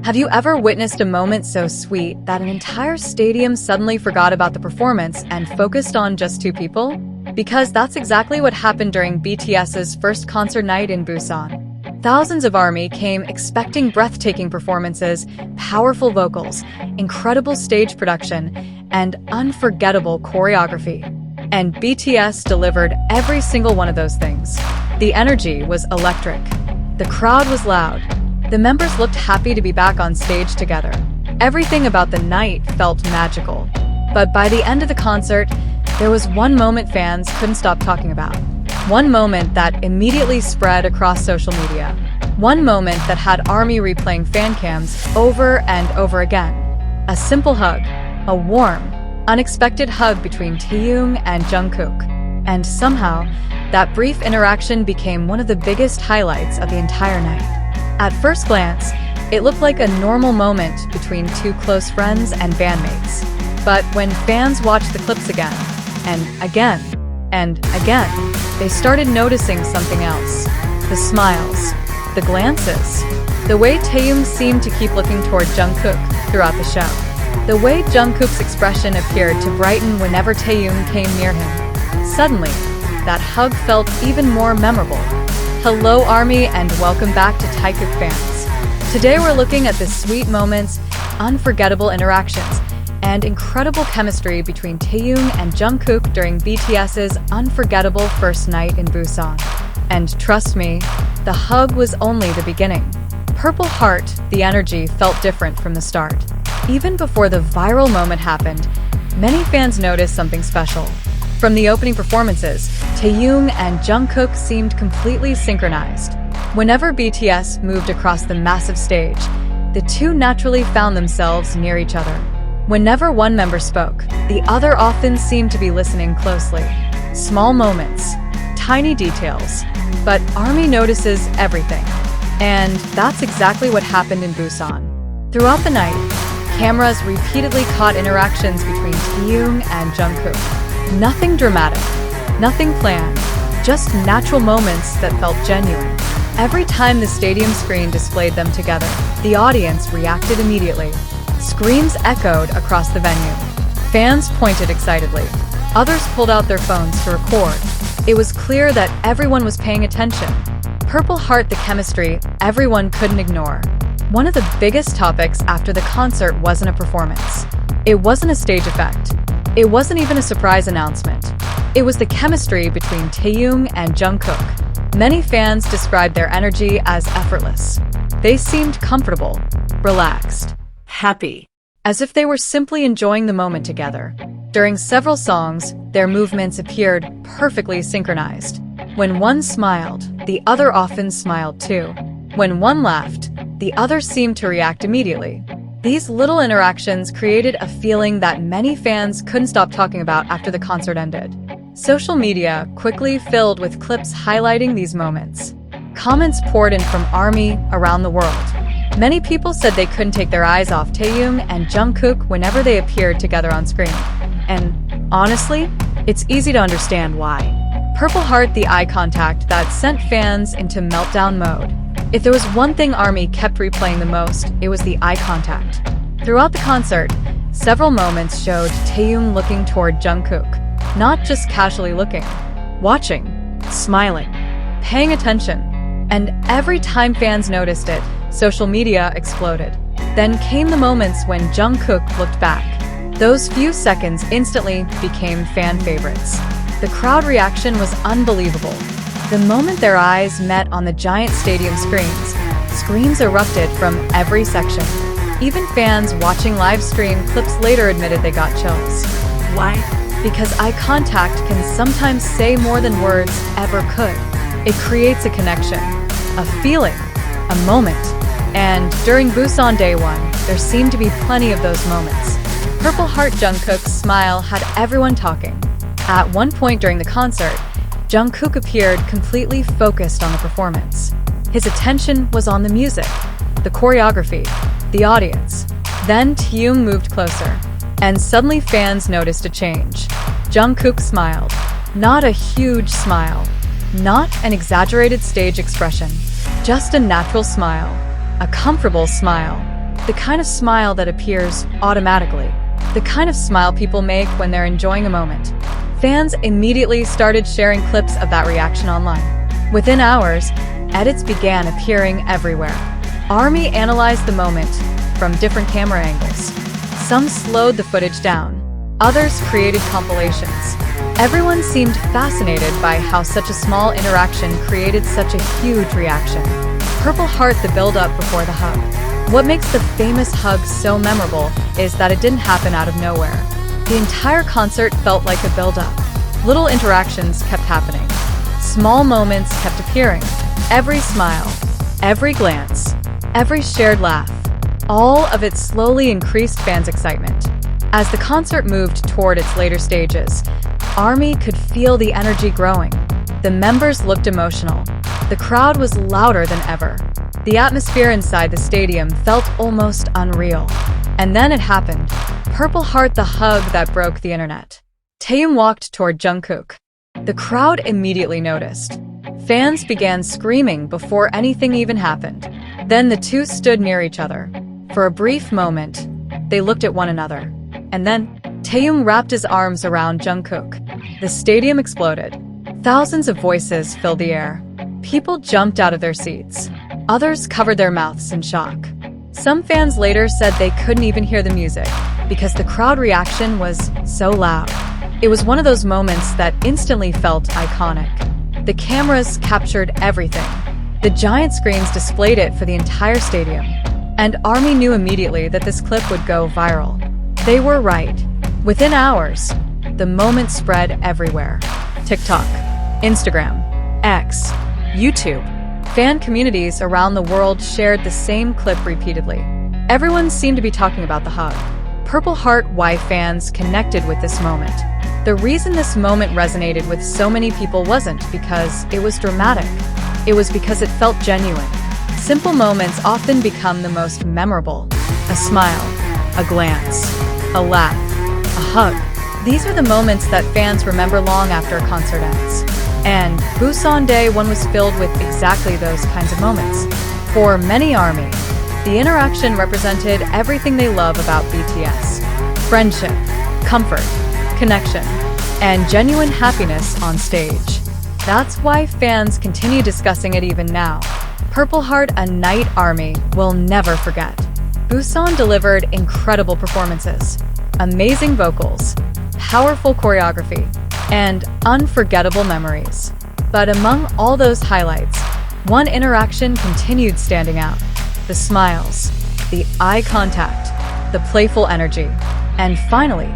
Have you ever witnessed a moment so sweet that an entire stadium suddenly forgot about the performance and focused on just two people? Because that's exactly what happened during BTS's first concert night in Busan. Thousands of ARMY came expecting breathtaking performances, powerful vocals, incredible stage production, and unforgettable choreography. And BTS delivered every single one of those things. The energy was electric. The crowd was loud. The members looked happy to be back on stage together. Everything about the night felt magical. But by the end of the concert, there was one moment fans couldn't stop talking about. One moment that immediately spread across social media. One moment that had ARMY replaying fan cams over and over again. A simple hug. A warm, unexpected hug between Taehyung and Jungkook. And somehow, that brief interaction became one of the biggest highlights of the entire night. At first glance, it looked like a normal moment between two close friends and bandmates. But when fans watched the clips again, and again, they started noticing something else. The smiles, the glances, the way Taehyung seemed to keep looking toward Jungkook throughout the show. The way Jungkook's expression appeared to brighten whenever Taehyung came near him. Suddenly, that hug felt even more memorable. Hello ARMY and welcome back to taekook fans. Today we're looking at the sweet moments, unforgettable interactions, and incredible chemistry between Taehyung and Jungkook during BTS's unforgettable first night in Busan. And trust me, the hug was only the beginning. Purple Heart, the energy felt different from the start. Even before the viral moment happened, many fans noticed something special. From the opening performances, Taehyung and Jungkook seemed completely synchronized. Whenever BTS moved across the massive stage, the two naturally found themselves near each other. Whenever one member spoke, the other often seemed to be listening closely. Small moments, tiny details, but ARMY notices everything. And that's exactly what happened in Busan. Throughout the night, cameras repeatedly caught interactions between Taehyung and Jungkook. Nothing dramatic, nothing planned, just natural moments that felt genuine. Every time the stadium screen displayed them together, the audience reacted immediately. Screams echoed across the venue. Fans pointed excitedly. Others pulled out their phones to record. It was clear that everyone was paying attention. Purple Heart, the chemistry everyone couldn't ignore. One of the biggest topics after the concert wasn't a performance. It wasn't a stage effect. It wasn't even a surprise announcement. It was the chemistry between Taehyung and Jungkook. Many fans described their energy as effortless. They seemed comfortable, relaxed, happy, as if they were simply enjoying the moment together. During several songs, their movements appeared perfectly synchronized. When one smiled, the other often smiled too. When one laughed, the other seemed to react immediately. These little interactions created a feeling that many fans couldn't stop talking about after the concert ended. Social media quickly filled with clips highlighting these moments. Comments poured in from ARMY around the world. Many people said they couldn't take their eyes off Taehyung and Jungkook whenever they appeared together on screen. And honestly, it's easy to understand why. Purple Heart, the eye contact that sent fans into meltdown mode. If there was one thing ARMY kept replaying the most, it was the eye contact. Throughout the concert, several moments showed Taehyung looking toward Jungkook. Not just casually looking, watching, smiling, paying attention. And every time fans noticed it, social media exploded. Then came the moments when Jungkook looked back. Those few seconds instantly became fan favorites. The crowd reaction was unbelievable. The moment their eyes met on the giant stadium screens, screams erupted from every section. Even fans watching live stream clips later admitted they got chills. Why? Because eye contact can sometimes say more than words ever could. It creates a connection, a feeling, a moment. And during Busan Day 1, there seemed to be plenty of those moments. Purple Heart Jungkook's smile had everyone talking. At one point during the concert, Jungkook appeared completely focused on the performance. His attention was on the music, the choreography, the audience. Then Taehyung moved closer, and suddenly fans noticed a change. Jungkook smiled. Not a huge smile, not an exaggerated stage expression, just a natural smile, a comfortable smile. The kind of smile that appears automatically. The kind of smile people make when they're enjoying a moment. Fans immediately started sharing clips of that reaction online. Within hours, edits began appearing everywhere. ARMY analyzed the moment from different camera angles. Some slowed the footage down. Others created compilations. Everyone seemed fascinated by how such a small interaction created such a huge reaction. Purple Heart, the build-up before the hug. What makes the famous hug so memorable is that it didn't happen out of nowhere. The entire concert felt like a build-up. Little interactions kept happening. Small moments kept appearing. Every smile, every glance, every shared laugh. All of it slowly increased fans' excitement. As the concert moved toward its later stages, ARMY could feel the energy growing. The members looked emotional. The crowd was louder than ever. The atmosphere inside the stadium felt almost unreal. And then it happened. Purple Heart, the hug that broke the internet. Taehyung walked toward Jungkook. The crowd immediately noticed. Fans began screaming before anything even happened. Then the two stood near each other. For a brief moment, they looked at one another. And then, Taehyung wrapped his arms around Jungkook. The stadium exploded. Thousands of voices filled the air. People jumped out of their seats. Others covered their mouths in shock. Some fans later said they couldn't even hear the music because the crowd reaction was so loud. It was one of those moments that instantly felt iconic. The cameras captured everything. The giant screens displayed it for the entire stadium. And ARMY knew immediately that this clip would go viral. They were right. Within hours, the moment spread everywhere. TikTok, Instagram, X, YouTube. Fan communities around the world shared the same clip repeatedly. Everyone seemed to be talking about the hug. Purple Heart, why fans connected with this moment. The reason this moment resonated with so many people wasn't because it was dramatic. It was because it felt genuine. Simple moments often become the most memorable. A smile, a glance, a laugh, a hug. These are the moments that fans remember long after a concert ends. And Busan Day 1 was filled with exactly those kinds of moments. For many ARMY, the interaction represented everything they love about BTS. Friendship, comfort, connection, and genuine happiness on stage. That's why fans continue discussing it even now. Purple Heart, a night ARMY will never forget. Busan delivered incredible performances, amazing vocals, powerful choreography, and unforgettable memories. But among all those highlights, one interaction continued standing out. The smiles, the eye contact, the playful energy, and finally,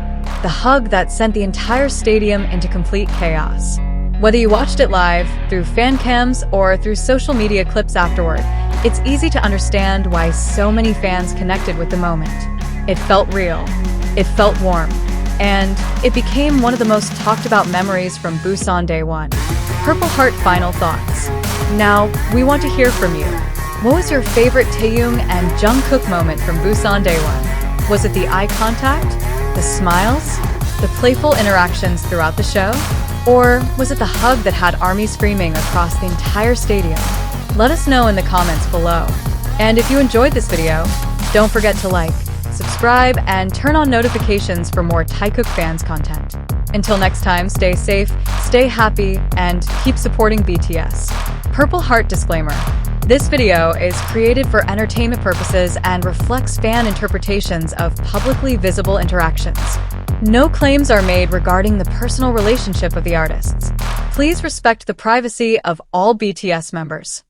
the hug that sent the entire stadium into complete chaos. Whether you watched it live, through fan cams, or through social media clips afterward, it's easy to understand why so many fans connected with the moment. It felt real, it felt warm, and it became one of the most talked about memories from Busan Day 1. Purple Heart, final thoughts. Now, we want to hear from you. What was your favorite Taehyung and Jungkook moment from Busan Day 1? Was it the eye contact, the smiles, the playful interactions throughout the show? Or was it the hug that had ARMY screaming across the entire stadium? Let us know in the comments below. And if you enjoyed this video, don't forget to like, subscribe, and turn on notifications for more taekook fans content. Until next time, stay safe, stay happy, and keep supporting BTS. Purple Heart disclaimer. This video is created for entertainment purposes and reflects fan interpretations of publicly visible interactions. No claims are made regarding the personal relationship of the artists. Please respect the privacy of all BTS members.